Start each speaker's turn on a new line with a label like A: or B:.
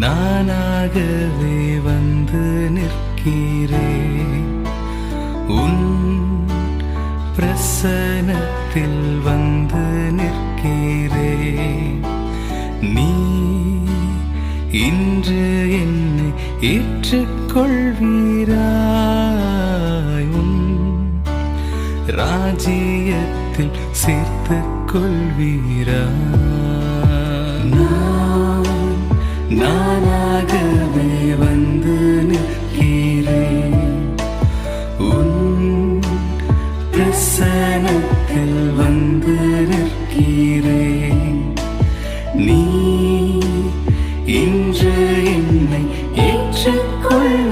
A: நானாகவே வந்து நிற்கிறேன் உன் பிரசனத்தில் வந்து நிற்கிறேன். நீ இன்று என்னை ஏற்றுக்கொள்வீராய், உன் ராஜ்யத்தில் சேர்த்துக் கொள்வீராய். நானாகவே வந்து நிற்கிறேன் உன் பிரசனத்தில் வந்து நிற்கிறேன். நீ இன்று என்னை ஏற்றுக்கொள்.